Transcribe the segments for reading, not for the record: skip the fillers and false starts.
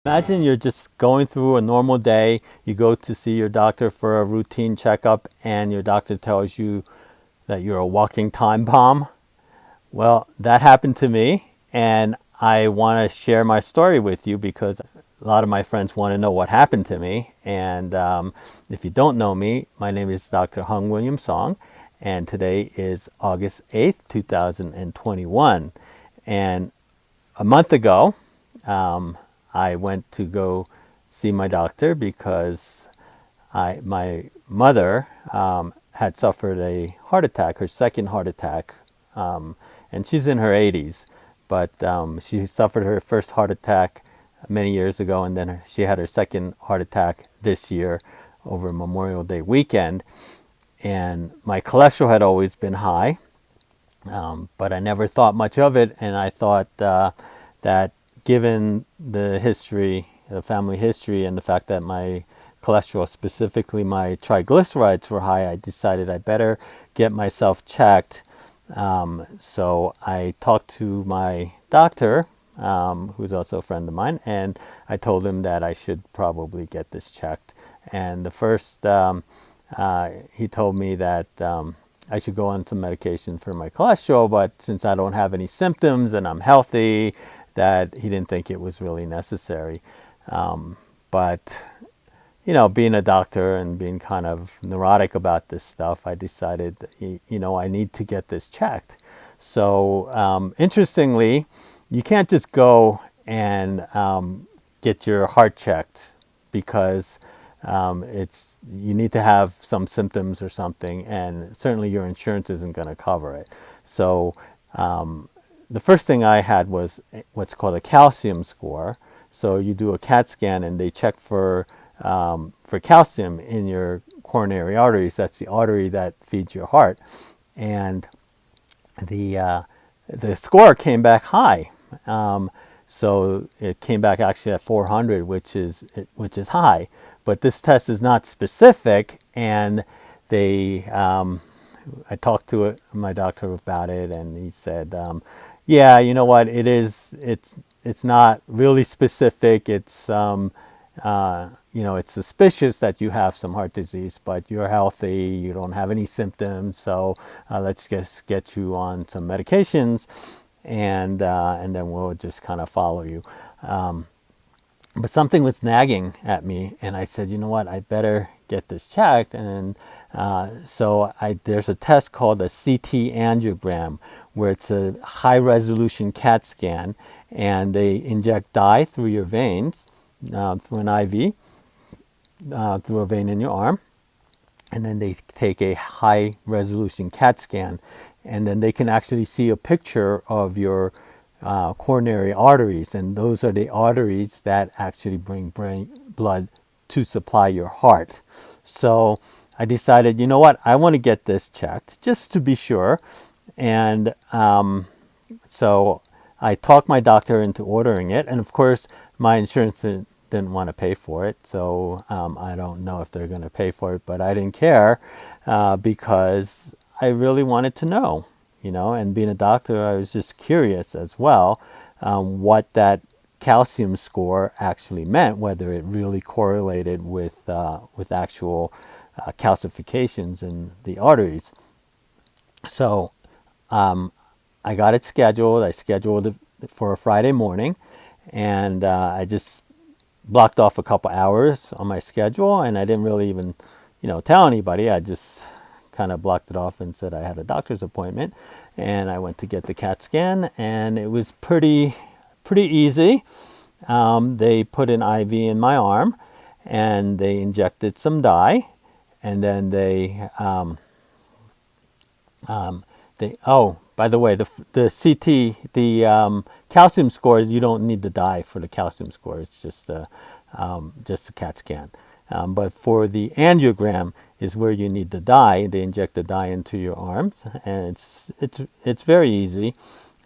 Imagine you're just going through a normal day. You go to see your doctor for a routine checkup, and your doctor tells you that you're a walking time bomb. Well, that happened to me, and I want to share my story with you because a lot of my friends want to know what happened to me. And if you don't know me, my name is Dr. Hung William Song, and today is August 8th, 2021. And a month ago, I went to go see my doctor because my mother had suffered a heart attack, her second heart attack, and she's in her 80s, but she suffered her first heart attack many years ago, and then she had her second heart attack this year over Memorial Day weekend. And my cholesterol had always been high, but I never thought much of it, and I thought that given the history, the family history, and the fact that my cholesterol, specifically my triglycerides, were high, I decided I better get myself checked. So I talked to my doctor, who's also a friend of mine, and I told him that I should probably get this checked. And the first, he told me that I should go on some medication for my cholesterol, but since I don't have any symptoms and I'm healthy, that he didn't think it was really necessary. But, you know, being a doctor and being kind of neurotic about this stuff, I decided, I need to get this checked. So, interestingly, you can't just go and get your heart checked because you need to have some symptoms or something, and certainly your insurance isn't going to cover it. So, the first thing I had was what's called a calcium score. So you do a CAT scan and they check for calcium in your coronary arteries. That's the artery that feeds your heart. And the score came back high. So it came back actually at 400, which is high. But this test is not specific, and I talked to my doctor about it, and he said, yeah, you know what, it's not really specific. It's it's suspicious that you have some heart disease, but you're healthy, you don't have any symptoms, so let's just get you on some medications, and then we'll just kind of follow you. But something was nagging at me, and I said, you know what, I better get this checked. And so there's a test called a CT angiogram, where it's a high-resolution CAT scan, and they inject dye through your veins, through an IV, through a vein in your arm, and then they take a high-resolution CAT scan, and then they can actually see a picture of your coronary arteries, and those are the arteries that actually bring blood to supply your heart. So I decided, you know what, I want to get this checked just to be sure. And so I talked my doctor into ordering it, and of course my insurance didn't want to pay for it, so I don't know if they're going to pay for it, but I didn't care because I really wanted to know, and being a doctor, I was just curious as well what that calcium score actually meant, whether it really correlated with actual calcifications in the arteries. So I got it scheduled. I scheduled it for a Friday morning, and I just blocked off a couple hours on my schedule, and I didn't really even, tell anybody. I just kind of blocked it off and said I had a doctor's appointment, and I went to get the CAT scan, and it was pretty easy. They put an IV in my arm, and they injected some dye, and then by the way, the CT, the calcium score, you don't need the dye for the calcium score. It's just a CAT scan. But for the angiogram is where you need the dye. They inject the dye into your arms, and it's very easy.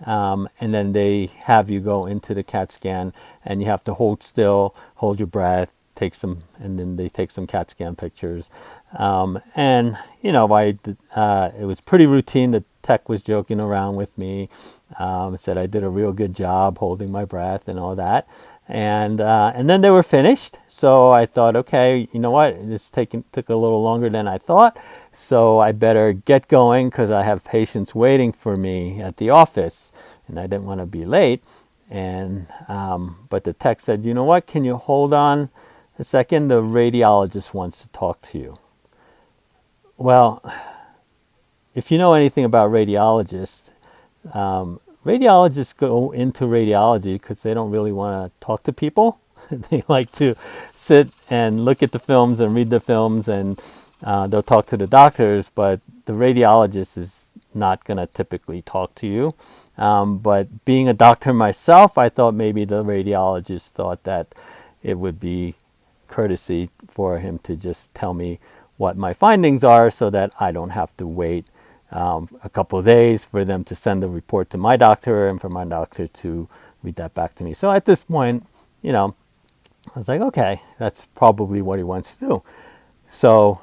And then they have you go into the CAT scan, and you have to hold still, hold your breath, and then they take some CAT scan pictures. And it was pretty routine. The tech was joking around with me, said I did a real good job holding my breath and all that. And then they were finished. So I thought, okay, you know what? This took a little longer than I thought. So I better get going because I have patients waiting for me at the office, and I didn't want to be late. And but the tech said, you know what? Can you hold on a second? The radiologist wants to talk to you. Well, if you know anything about radiologists, radiologists go into radiology because they don't really want to talk to people. They like to sit and look at the films and read the films, and they'll talk to the doctors, but the radiologist is not going to typically talk to you. But being a doctor myself, I thought maybe the radiologist thought that it would be courtesy for him to just tell me what my findings are so that I don't have to wait a couple of days for them to send the report to my doctor and for my doctor to read that back to me. So at this point, I was like, okay, that's probably what he wants to do. So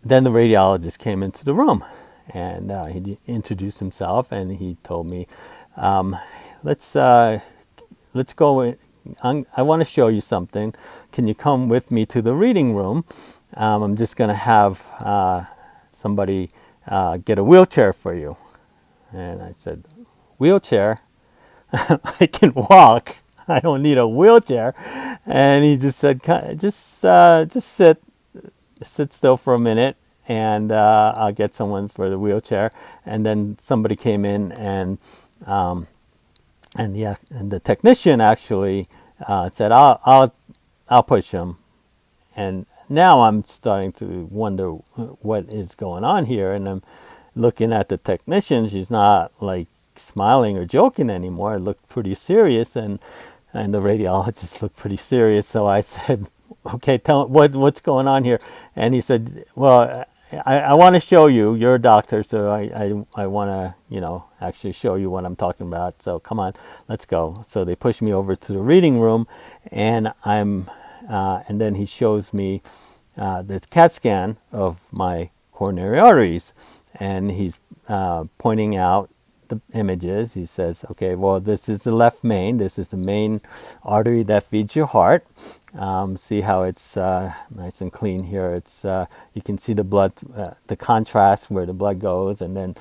then the radiologist came into the room, and he introduced himself, and he told me, let's go in. I want to show you something. Can you come with me to the reading room? I'm just going to have somebody get a wheelchair for you. And I said, wheelchair? I can walk. I don't need a wheelchair. And he just said, just sit still for a minute, and I'll get someone for the wheelchair. And then somebody came in, and the technician actually said, I'll push him. And now I'm starting to wonder what is going on here, and I'm looking at the technician. She's not like smiling or joking anymore. It looked pretty serious, and the radiologist looked pretty serious. So I said, okay, tell me what's going on here. And he said, well, I want to show you. You're a doctor, so I want to, actually show you what I'm talking about. So come on, let's go. So they push me over to the reading room, and and then he shows me the CAT scan of my coronary arteries, and he's pointing out the images. He says, okay, well, this is the left main. This is the main artery that feeds your heart. See how it's nice and clean here. It's you can see the blood, the contrast where the blood goes, and then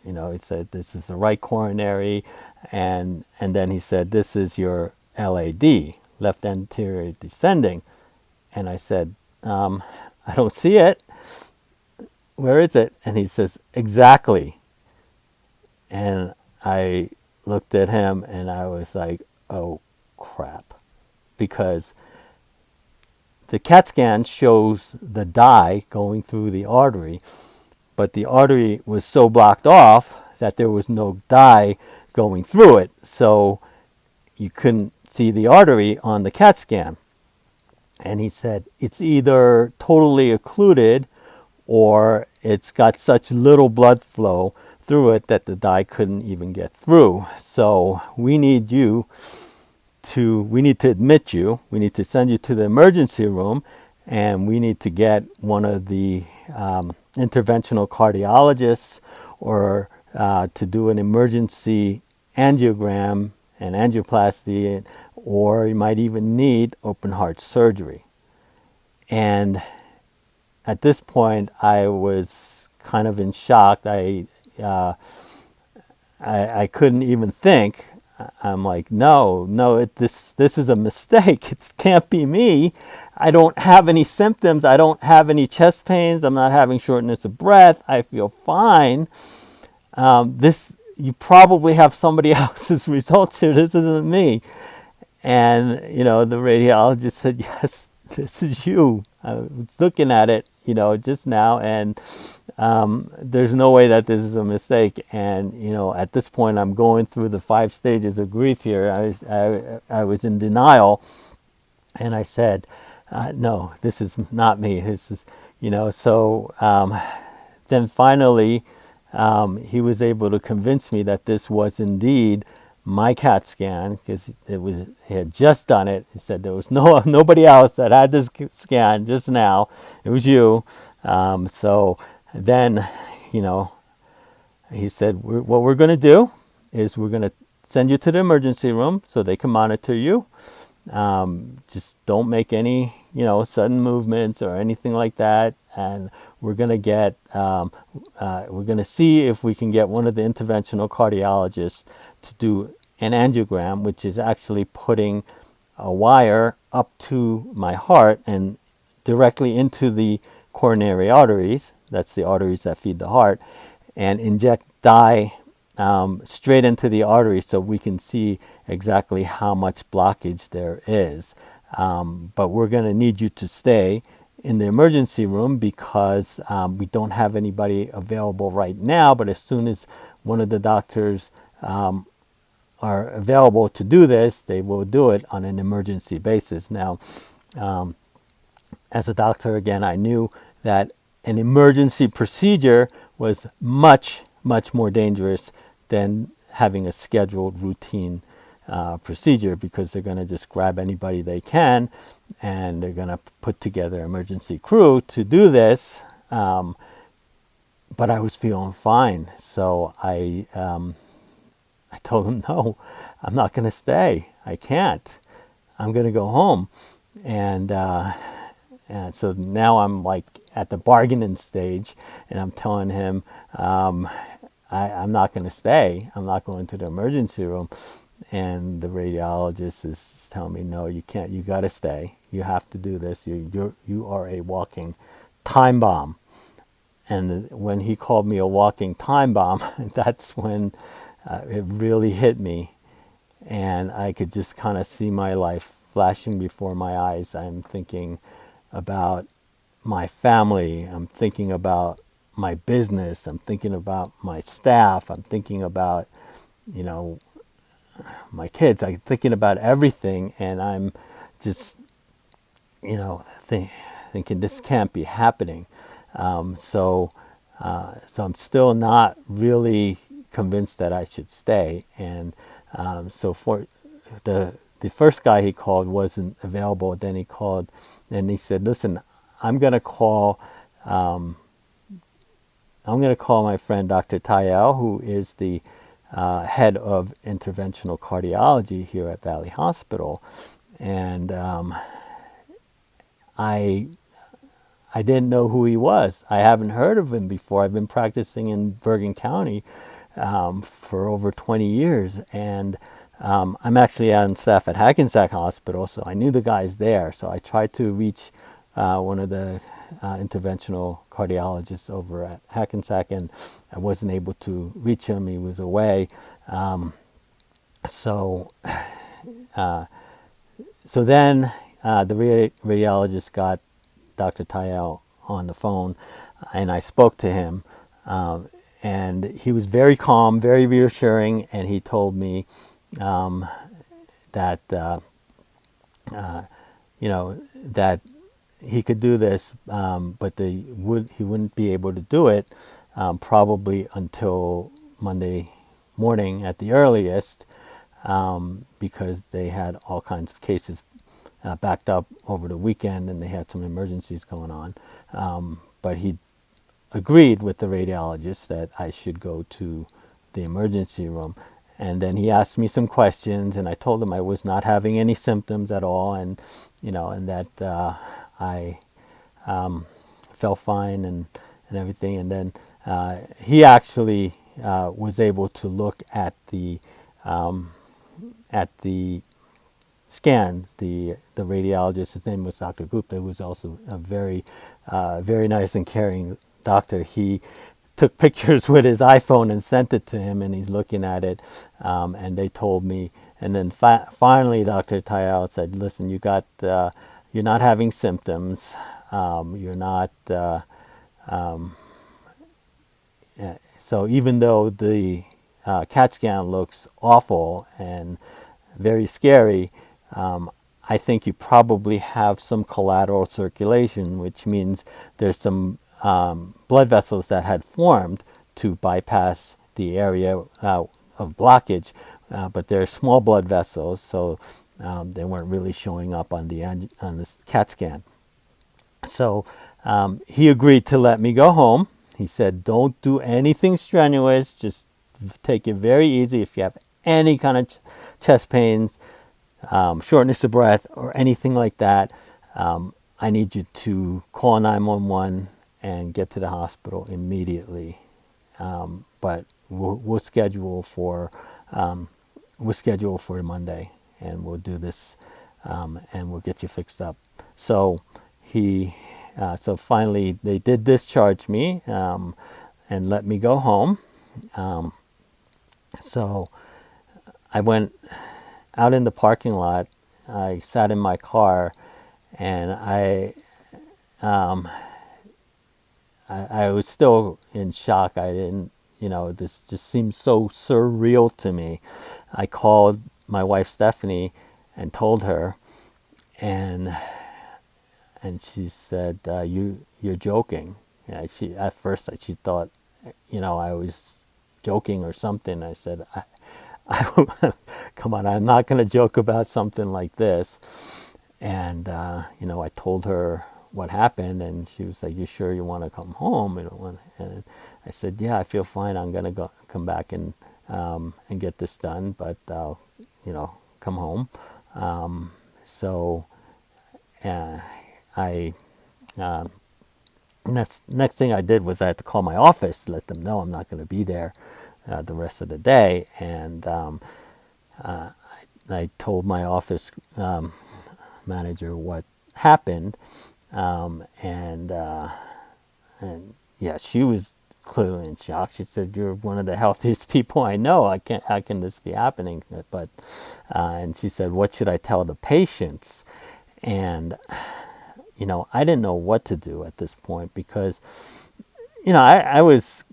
he said this is the right coronary, and then he said this is your LAD, left anterior descending. And I said, I don't see it. Where is it? And he says, exactly. And I looked at him and I was like, oh crap. Because the CAT scan shows the dye going through the artery, but the artery was so blocked off that there was no dye going through it. So you couldn't see the artery on the CAT scan. And he said, it's either totally occluded or it's got such little blood flow through it that the dye couldn't even get through. So we need to admit you. We need to send you to the emergency room, and we need to get one of the interventional cardiologists or to do an emergency angiogram and angioplasty, or you might even need open heart surgery. And at this point, I was kind of in shock. I couldn't even think. I'm like, no, this is a mistake. It can't be me. I don't have any symptoms. I don't have any chest pains. I'm not having shortness of breath. I feel fine. You probably have somebody else's results here. This isn't me. And, the radiologist said, yes, this is you. I was looking at it, just now, and there's no way that this is a mistake. And, at this point, I'm going through the 5 stages of grief here. I was in denial, and I said, no, this is not me. This is, so then finally, he was able to convince me that this was indeed my CAT scan, because he had just done it. He said there was nobody else that had this scan just now. It was you. So then, he said, what we're going to do is we're going to send you to the emergency room so they can monitor you. Just don't make any, sudden movements or anything like that. And we're gonna we're gonna see if we can get one of the interventional cardiologists to do an angiogram, which is actually putting a wire up to my heart and directly into the coronary arteries. That's the arteries that feed the heart, and inject dye straight into the artery so we can see exactly how much blockage there is. But we're going to need you to stay in the emergency room because we don't have anybody available right now. But as soon as one of the doctors are available to do this, they will do it on an emergency basis. Now, as a doctor, again, I knew that an emergency procedure was much, much more dangerous than having a scheduled routine procedure, because they're going to just grab anybody they can and they're going to put together an emergency crew to do this. But I was feeling fine, so I told him, no, I'm not going to stay. I can't. I'm going to go home. And so now I'm like at the bargaining stage, and I'm telling him, I'm not going to stay. I'm not going to the emergency room. And the radiologist is telling me, no, you can't. You got to stay. You have to do this. You are a walking time bomb. And when he called me a walking time bomb, that's when it really hit me. And I could just kind of see my life flashing before my eyes. I'm thinking about my family. I'm thinking about my business. I'm thinking about my staff. I'm thinking about, my kids. I'm thinking about everything. And I'm just, thinking this can't be happening. So I'm still not really convinced that I should stay. And so for the first guy he called wasn't available. Then he called and he said, listen, I'm going to call my friend Dr. Tayel, who is the head of interventional cardiology here at Valley Hospital. And I didn't know who he was. I haven't heard of him before. I've been practicing in Bergen County for over 20 years. And I'm actually on staff at Hackensack Hospital, so I knew the guys there. So I tried to reach one of the interventional cardiologists over at Hackensack, and I wasn't able to reach him. He was away. So then the radiologist got Dr. Tayel on the phone, and I spoke to him. And he was very calm, very reassuring, and he told me that that he could do this, but he wouldn't be able to do it probably until Monday morning at the earliest, because they had all kinds of cases backed up over the weekend, and they had some emergencies going on. But he agreed with the radiologist that I should go to the emergency room. And then he asked me some questions, and I told him I was not having any symptoms at all, and and that I felt fine and everything. And then he actually was able to look at the scans. The radiologist, his name was Dr. Gupta, who was also a very nice and caring doctor. He took pictures with his iPhone and sent it to him, and he's looking at it, and they told me. And then finally Dr. Tayel said, listen, you're not having symptoms, you're not so even though the CAT scan looks awful and very scary, I think you probably have some collateral circulation, which means there's some blood vessels that had formed to bypass the area of blockage, but they're small blood vessels, so they weren't really showing up on the CAT scan. So he agreed to let me go home. He said, don't do anything strenuous, just take it very easy. If you have any kind of chest pains, shortness of breath, or anything like that, I need you to call 911 and get to the hospital immediately. But we'll schedule for Monday, and we'll do this, and we'll get you fixed up. So so finally they did discharge me, and let me go home. So I went out in the parking lot. I sat in my car, and I was still in shock. I didn't, this just seemed so surreal to me. I called my wife Stephanie and told her, and she said, "You're joking." Yeah, at first she thought, I was joking or something. I said, "Come on, I'm not going to joke about something like this." And I told her what happened, and she was like, "You sure you want to come home?" And I said, "Yeah, I feel fine. I'm going to come back and get this done, but come home." So I next thing I did was I had to call my office, let them know I'm not going to be there the rest of the day, and I told my office manager what happened, and yeah, she was clearly in shock. She said, "You're one of the healthiest people I know. How can this be happening?" But and she said, "What should I tell the patients?" And I didn't know what to do at this point, because I was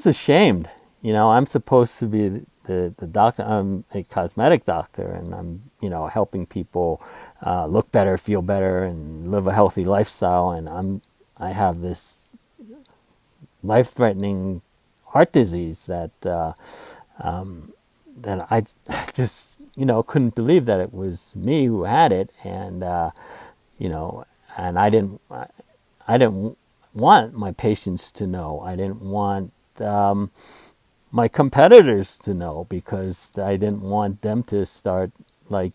ashamed. I'm supposed to be the doctor. I'm a cosmetic doctor, and I'm helping people look better, feel better, and live a healthy lifestyle. And I have this life-threatening heart disease that I just couldn't believe that it was me who had it, and and I didn't want my patients to know. I didn't want my competitors to know, because I didn't want them to start like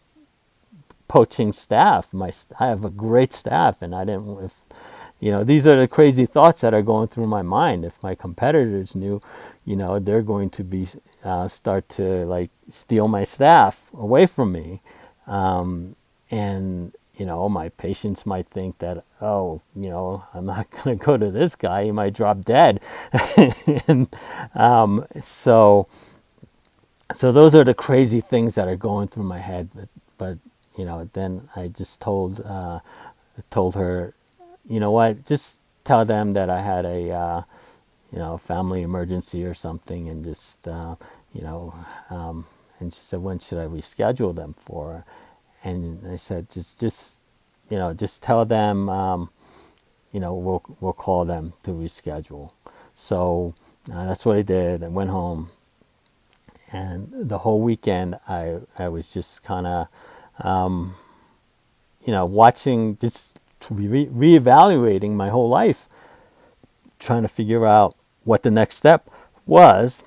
poaching staff. I have a great staff, and I didn't. If these are the crazy thoughts that are going through my mind. If my competitors knew, they're going to be start to like steal my staff away from me, and my patients might think that, oh, I'm not going to go to this guy. He might drop dead. And so those are the crazy things that are going through my head. But then I just told her, what, just tell them that I had a family emergency or something, and just and she said, "When should I reschedule them for?" And I said, just tell them, we'll call them to reschedule. So that's what I did. I went home, and the whole weekend I was just kind of watching, just reevaluating my whole life, trying to figure out what the next step was.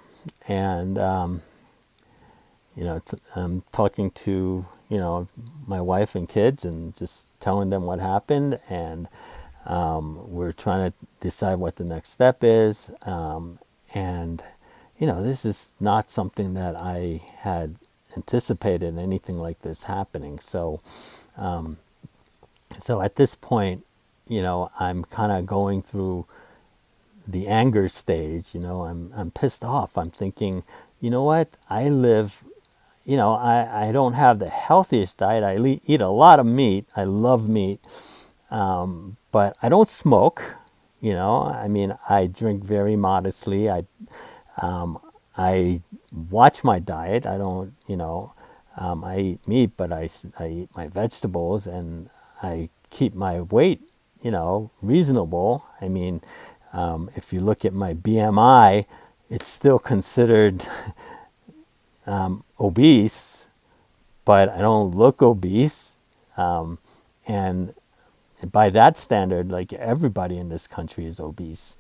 And I'm talking to my wife and kids, and just telling them what happened, and we're trying to decide what the next step is. And this is not something that I had anticipated, anything like this happening. So at this point, I'm kind of going through the anger stage. I'm pissed off. I'm thinking, what? I live, I don't have the healthiest diet. I eat a lot of meat. I love meat, but I don't smoke. I mean, I drink very modestly. I watch my diet. I don't, I eat meat, but I eat my vegetables, and I keep my weight, reasonable. I mean, if you look at my BMI, it's still considered obese, but I don't look obese. And by that standard, like, everybody in this country is obese,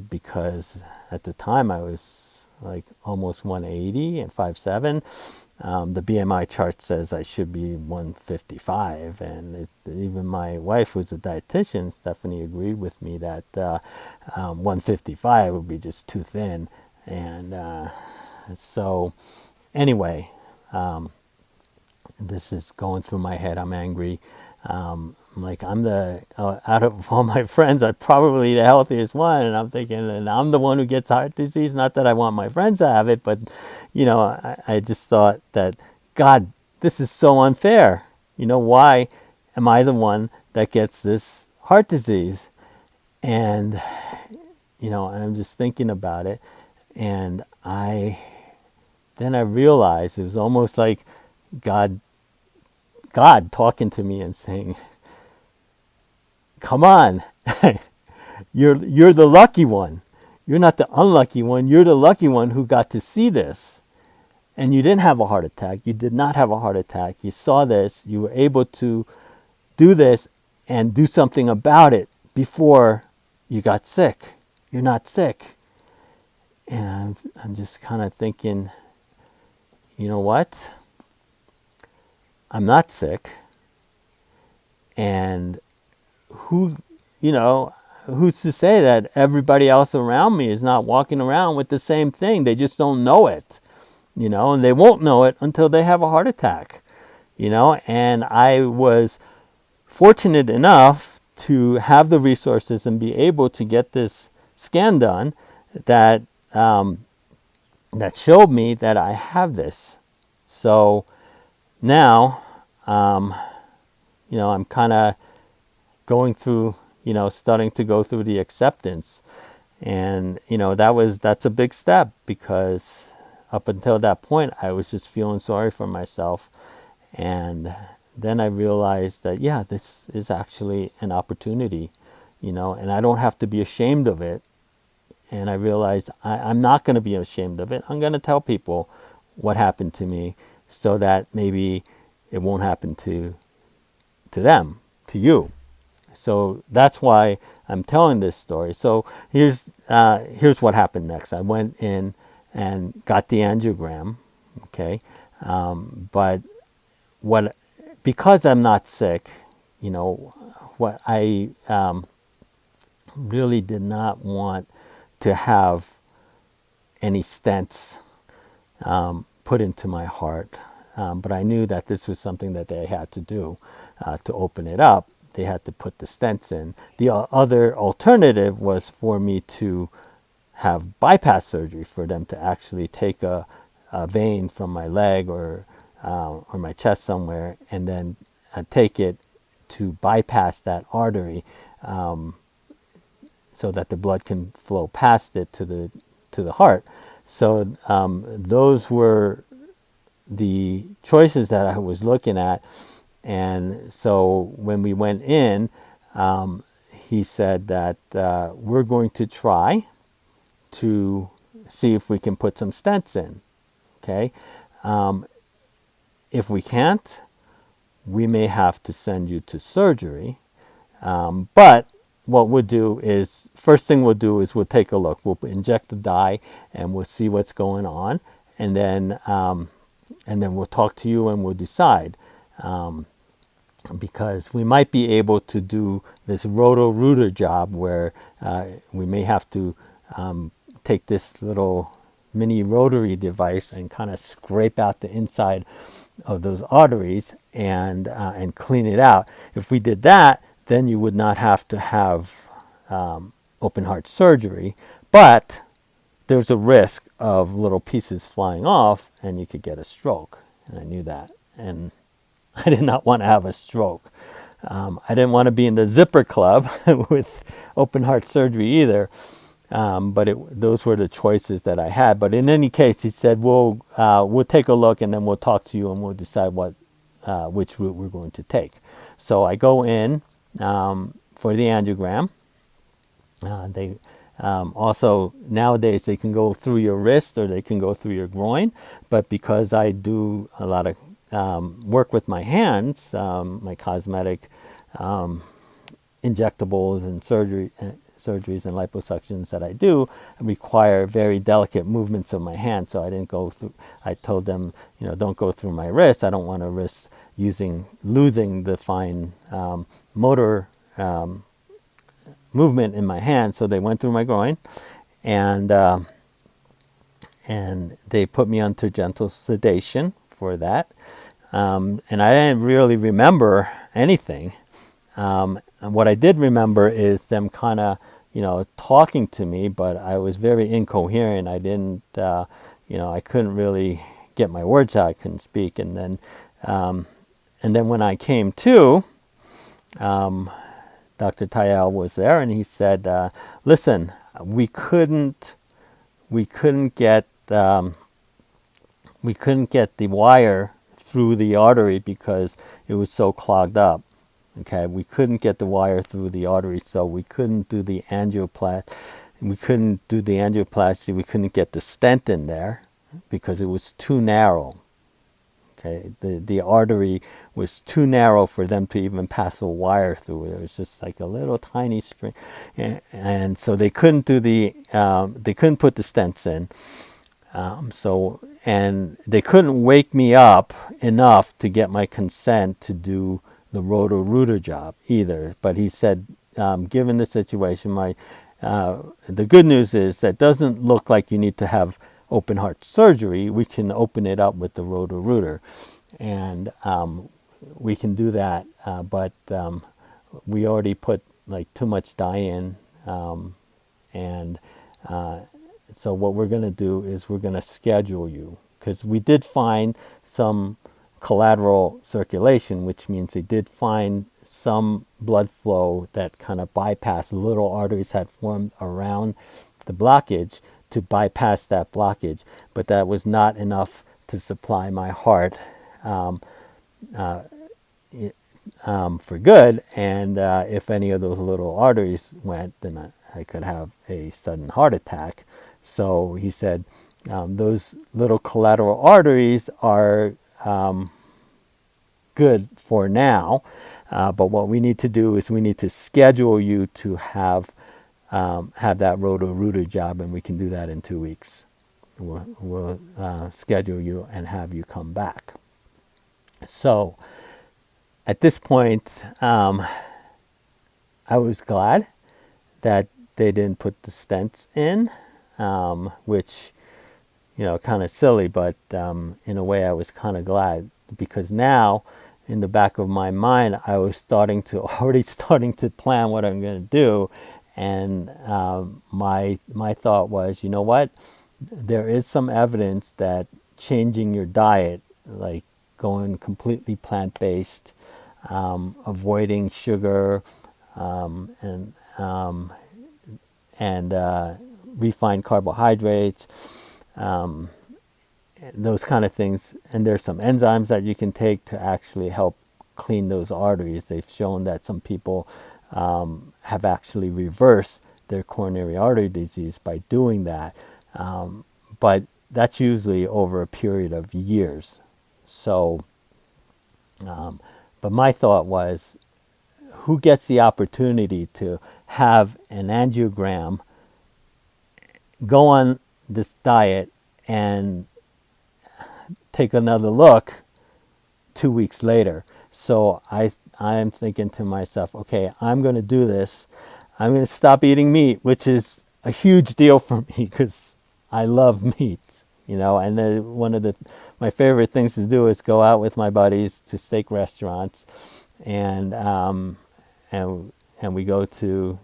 because at the time I was like almost 180 and 5'7". The BMI chart says I should be 155, and even my wife, who's a dietitian, Stephanie, agreed with me that 155 would be just too thin. And so, anyway, this is going through my head. I'm angry. Like I'm the out of all my friends, I'm probably the healthiest one, and I'm thinking, and I'm the one who gets heart disease. Not that I want my friends to have it, but I just thought that, God, this is so unfair. Why am I the one that gets this heart disease? And I'm just thinking about it, and then I realized it was almost like God talking to me and saying, come on, you're the lucky one. You're not the unlucky one. You're the lucky one who got to see this. And you didn't have a heart attack. You did not have a heart attack. You saw this. You were able to do this and do something about it before you got sick. You're not sick. And I'm just kind of thinking, you know what? I'm not sick. And who's to say that everybody else around me is not walking around with the same thing? They just don't know it, and they won't know it until they have a heart attack, and I was fortunate enough to have the resources and be able to get this scan done that showed me that I have this. So now, I'm kind of going through, starting to go through the acceptance. And, that's a big step, because up until that point, I was just feeling sorry for myself. And then I realized that, yeah, this is actually an opportunity, and I don't have to be ashamed of it. And I realized I'm not going to be ashamed of it. I'm going to tell people what happened to me, so that maybe it won't happen to them, to you. So that's why I'm telling this story. So here's what happened next. I went in and got the angiogram, okay? But because I'm not sick, what I really did not want to have any stents put into my heart. But I knew that this was something that they had to do to open it up. They had to put the stents in. The other alternative was for me to have bypass surgery, for them to actually take a vein from my leg or my chest somewhere, and then take it to bypass that artery, so that the blood can flow past it to the heart. So those were the choices that I was looking at. And so when we went in, he said that we're going to try to see if we can put some stents in. Okay, if we can't, we may have to send you to surgery. But what we'll do is, first thing we'll do is we'll take a look. We'll inject the dye and we'll see what's going on, and then we'll talk to you and we'll decide. Because we might be able to do this roto-rooter job where we may have to take this little mini rotary device and kind of scrape out the inside of those arteries and clean it out. If we did that, then you would not have to have open heart surgery, but there's a risk of little pieces flying off and you could get a stroke. And I knew that. And I did not want to have a stroke. I didn't want to be in the zipper club with open heart surgery either. But those were the choices that I had. But in any case, he said, we'll take a look and then we'll talk to you and we'll decide which route we're going to take. So I go in for the angiogram. They also, nowadays, they can go through your wrist or they can go through your groin. But because I do a lot of work with my hands, my cosmetic injectables and surgeries and liposuctions that I do require very delicate movements of my hand. So I didn't go through, I told them, don't go through my wrist. I don't want to risk losing the fine motor movement in my hand. So they went through my groin, and they put me under gentle sedation for that. And I didn't really remember anything. And what I did remember is them kind of, talking to me, but I was very incoherent. I didn't, I couldn't really get my words out. I couldn't speak. And then when I came to, Dr. Tayel was there, and he said, "Listen, we couldn't get the wire through the artery because it was so clogged up. Okay, we couldn't get the wire through the artery, so we couldn't do the angioplasty. We couldn't get the stent in there because it was too narrow. Okay, the artery was too narrow for them to even pass a wire through. It was just like a little tiny string, and so they couldn't put the stents in. And they couldn't wake me up enough to get my consent to do the roto-rooter job either. But he said, given the situation, the good news is that doesn't look like you need to have open heart surgery. We can open it up with the roto-rooter, and we can do that. But we already put like too much dye in, and so what we're going to do is we're going to schedule you, because we did find some collateral circulation, which means they did find some blood flow that kind of bypassed. Little arteries had formed around the blockage to bypass that blockage, but that was not enough to supply my heart for good. And if any of those little arteries went, then I could have a sudden heart attack. So he said, those little collateral arteries are good for now, but what we need to do is we need to schedule you to have that roto-rooter job, and we can do that in 2 weeks. We'll schedule you and have you come back. So at this point, I was glad that they didn't put the stents in, which, kind of silly, but in a way I was kind of glad, because now in the back of my mind I was already starting to plan what I'm going to do. And my thought was, you know what, there is some evidence that changing your diet, like going completely plant-based, avoiding sugar, and refined carbohydrates, those kind of things. And there's some enzymes that you can take to actually help clean those arteries. They've shown that some people have actually reversed their coronary artery disease by doing that. But that's usually over a period of years. So, but my thought was, who gets the opportunity to have an angiogram, go on this diet, and take another look 2 weeks later? So I'm thinking to myself, okay, I'm going to do this. I'm going to stop eating meat, which is a huge deal for me because I love meat, And then one of my favorite things to do is go out with my buddies to steak restaurants, and we go to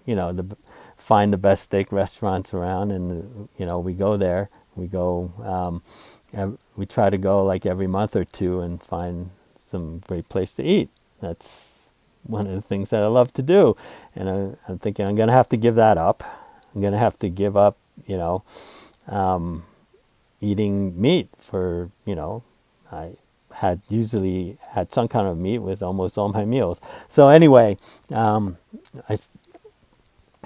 find the best steak restaurants around, and we go there. We try to go like every month or two and find some great place to eat. That's one of the things that I love to do. And I'm thinking I'm going to have to give that up. I'm going to have to give up, eating meat for, I had usually had some kind of meat with almost all my meals. So anyway, I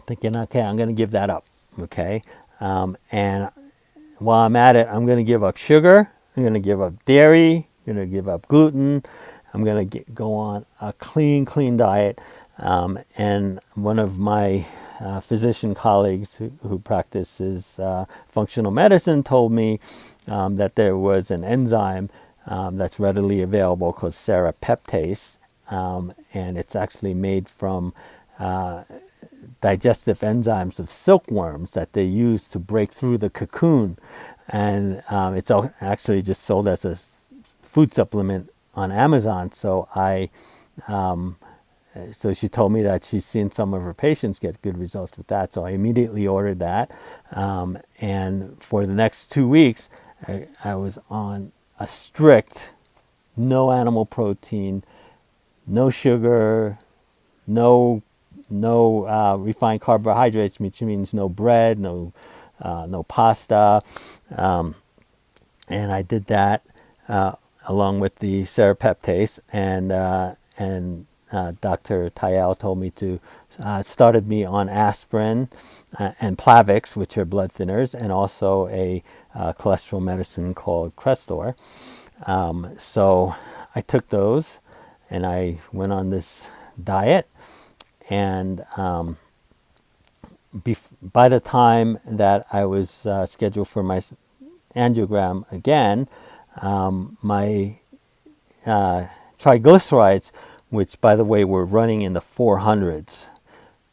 thinking, okay, I'm going to give that up. Okay. And while I'm at it, I'm going to give up sugar. I'm going to give up dairy. I'm going to give up gluten. I'm going to go on a clean diet. And one of my physician colleagues who practices functional medicine told me that there was an enzyme that's readily available called serrapeptase, and it's actually made from digestive enzymes of silkworms that they use to break through the cocoon, and it's actually just sold as a food supplement on Amazon. So she told me that she's seen some of her patients get good results with that. So I immediately ordered that. And for the next 2 weeks, I was on a strict no animal protein, no sugar, no refined carbohydrates, which means no bread, no pasta. And I did that along with the serrapeptase, and Dr. Tayal told me to started me on aspirin and Plavix, which are blood thinners, and also a cholesterol medicine called Crestor. So I took those, and I went on this diet, and by the time that I was scheduled for my angiogram again, my triglycerides, which by the way were running in the 400s,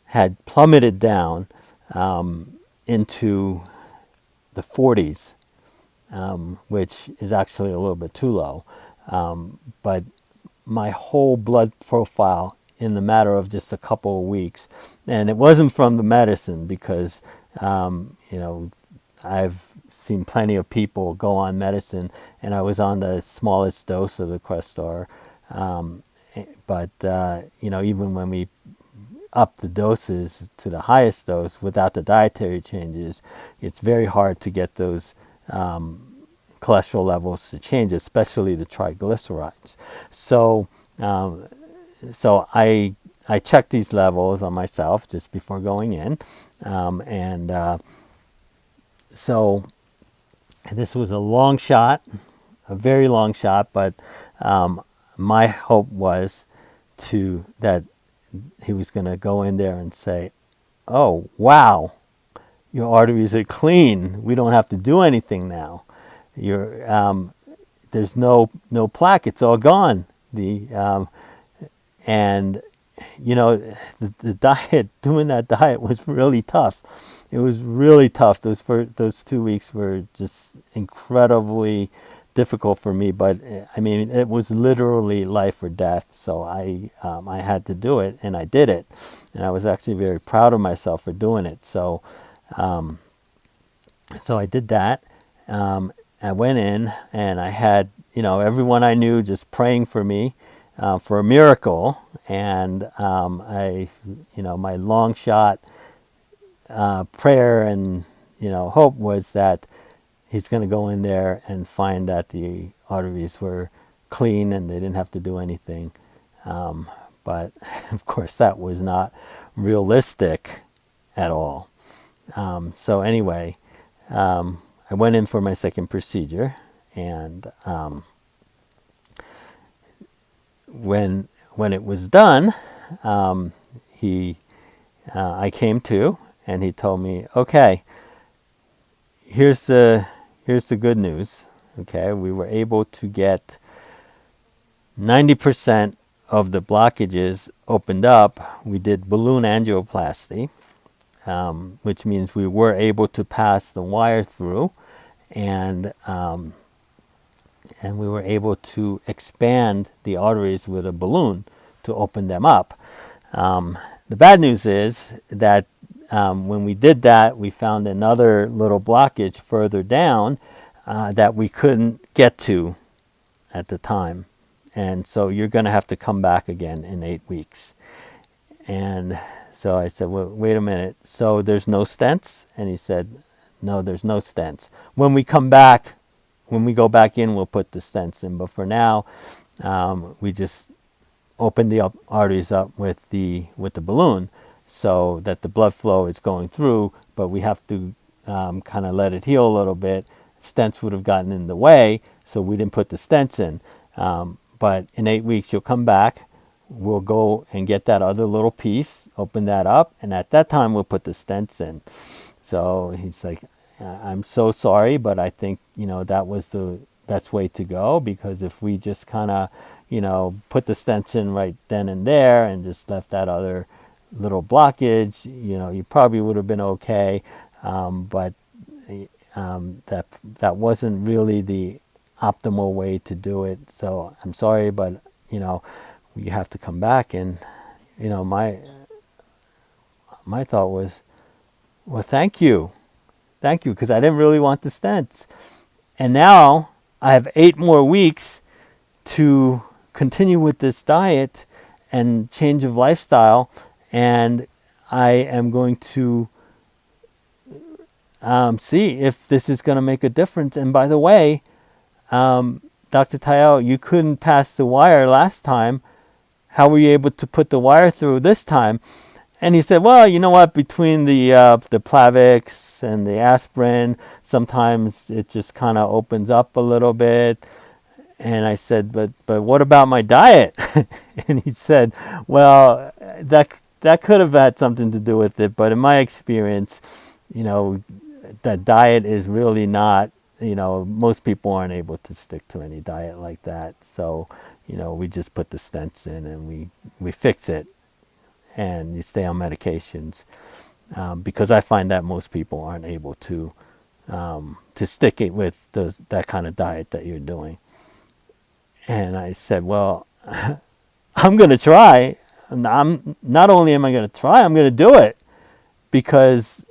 had plummeted down into the 40s, which is actually a little bit too low. But my whole blood profile in the matter of just a couple of weeks, and it wasn't from the medicine, because I've seen plenty of people go on medicine, and I was on the smallest dose of the Crestor. But even when we up the doses to the highest dose without the dietary changes, it's very hard to get those cholesterol levels to change, especially the triglycerides. So I checked these levels on myself just before going in, so this was a long shot, a very long shot, but my hope was that he was going to go in there and say, "Oh, wow, your arteries are clean. We don't have to do anything now. There's no plaque. It's all gone." The diet, doing that diet was really tough. It was really tough. Those 2 weeks were just incredibly difficult for me, but I mean, it was literally life or death. So I had to do it, and I did it, and I was actually very proud of myself for doing it. So I did that. I went in, and I had everyone I knew just praying for me for a miracle, and my long shot prayer and hope was that he's going to go in there and find that the arteries were clean and they didn't have to do anything. But of course that was not realistic at all. So anyway, I went in for my second procedure, and when it was done, I came to, and he told me, "Okay, here's the good news. Okay, we were able to get 90% of the blockages opened up. We did balloon angioplasty, which means we were able to pass the wire through, and we were able to expand the arteries with a balloon to open them up. The bad news is that when we did that, we found another little blockage further down that we couldn't get to at the time. And so you're going to have to come back again in 8 weeks." And so I said, "Well, wait a minute. So there's no stents?" And he said, "No, there's no stents. When we go back in, we'll put the stents in. But for now, we just open the arteries up with the balloon, so that the blood flow is going through, but we have to kind of let it heal a little bit. Stents would have gotten in the way, so we didn't put the stents in. But in 8 weeks, you'll come back. we'll go and get that other little piece, open that up, and at that time we'll put the stents in. So he's like, I'm so sorry, but I think, that was the best way to go, because if we just kind of, put the stents in right then and there and just left that other little blockage, you probably would have been okay. But that wasn't really the optimal way to do it. So I'm sorry, but, you have to come back. And, my thought was, well, thank you, because I didn't really want the stents. And now I have 8 more weeks to continue with this diet and change of lifestyle, and I am going to see if this is going to make a difference. And by the way, Dr. Tayao, you couldn't pass the wire last time. How were you able to put the wire through this time? And he said, well, you know what, between the Plavix and the aspirin, sometimes it just kind of opens up a little bit. And I said, but what about my diet? And he said, well, that could have had something to do with it. But in my experience, that diet is really not, most people aren't able to stick to any diet like that. So, we just put the stents in and we fix it. And you stay on medications, because I find that most people aren't able to stick it with that kind of diet that you're doing. And I said, well, I'm going to try. Not only am I going to try, I'm going to do it, because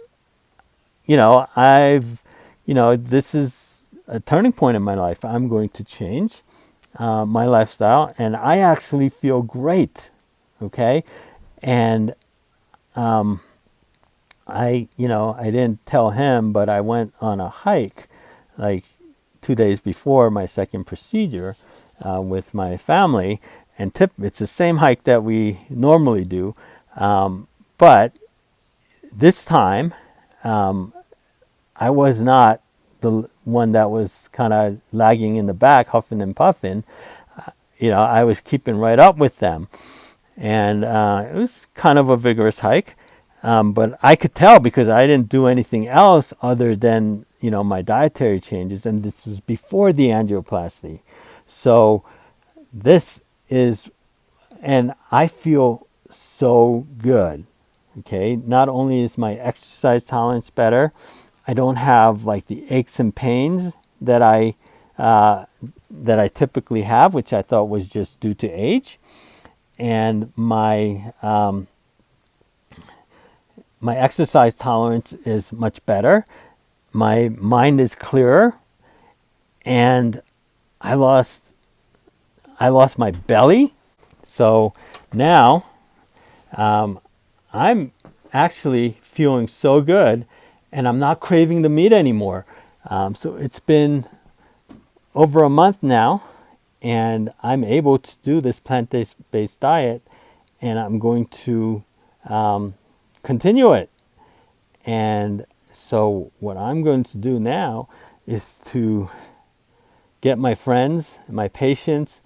this is a turning point in my life. I'm going to change my lifestyle, and I actually feel great. Okay. And I didn't tell him, but I went on a hike like 2 days before my second procedure with my family. And it's the same hike that we normally do, but this time I was not the one that was kind of lagging in the back, huffing and puffing. I was keeping right up with them. And it was kind of a vigorous hike, but I could tell because I didn't do anything else other than, my dietary changes. And this was before the angioplasty. So this is, and I feel so good. Okay. Not only is my exercise tolerance better, I don't have like the aches and pains that I typically have, which I thought was just due to age. And my exercise tolerance is much better. My mind is clearer, and I lost my belly. So now I'm actually feeling so good, and I'm not craving the meat anymore. So it's been over a month now, and I'm able to do this plant-based diet, and I'm going to continue it. And so what I'm going to do now is to get my friends, my patients,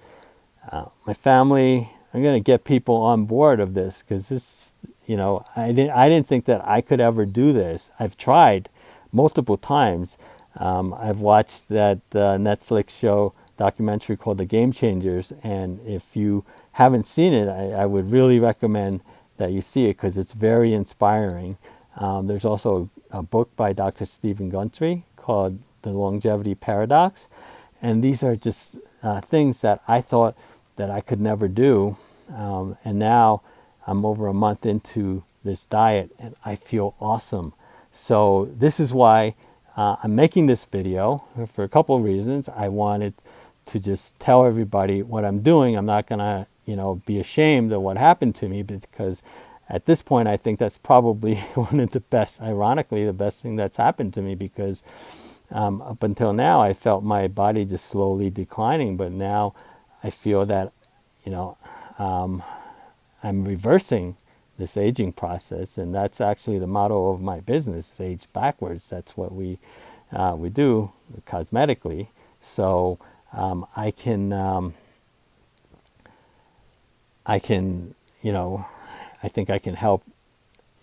my family. I'm going to get people on board of this, because this, I didn't think that I could ever do this. I've tried multiple times. I've watched that Netflix show documentary called The Game Changers, and if you haven't seen it, I would really recommend that you see it, because it's very inspiring. There's also a book by Dr. Stephen Guntry called The Longevity Paradox, and these are just things that I thought that I could never do, and now I'm over a month into this diet and I feel awesome. So this is why I'm making this video, for a couple of reasons. I wanted to just tell everybody what I'm doing. I'm not going to, be ashamed of what happened to me, because at this point, I think that's probably one of the best, ironically, the best thing that's happened to me, because up until now, I felt my body just slowly declining. But now I feel that, I'm reversing this aging process. And that's actually the motto of my business, age backwards. That's what we do cosmetically. So I can I can, I think I can help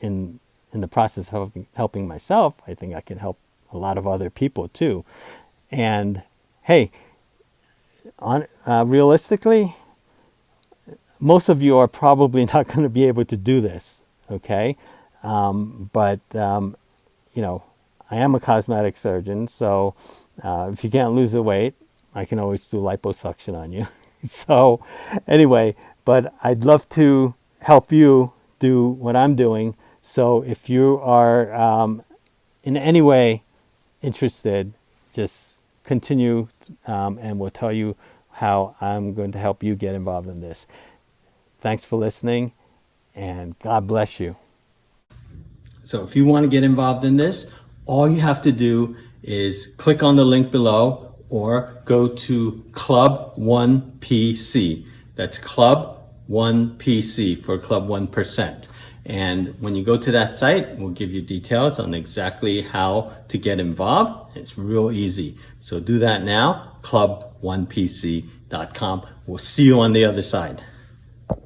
in the process of helping myself. I think I can help a lot of other people too. And hey, realistically, most of you are probably not going to be able to do this, okay? But I am a cosmetic surgeon, so if you can't lose the weight, I can always do liposuction on you. So anyway, but I'd love to help you do what I'm doing. So if you are in any way interested, just continue and we'll tell you how I'm going to help you get involved in this. Thanks for listening, and God bless you. So if you want to get involved in this, all you have to do is click on the link below or go to Club 1PC. That's Club 1PC for Club 1%. And when you go to that site, we'll give you details on exactly how to get involved. It's real easy. So do that now, club1pc.com. We'll see you on the other side.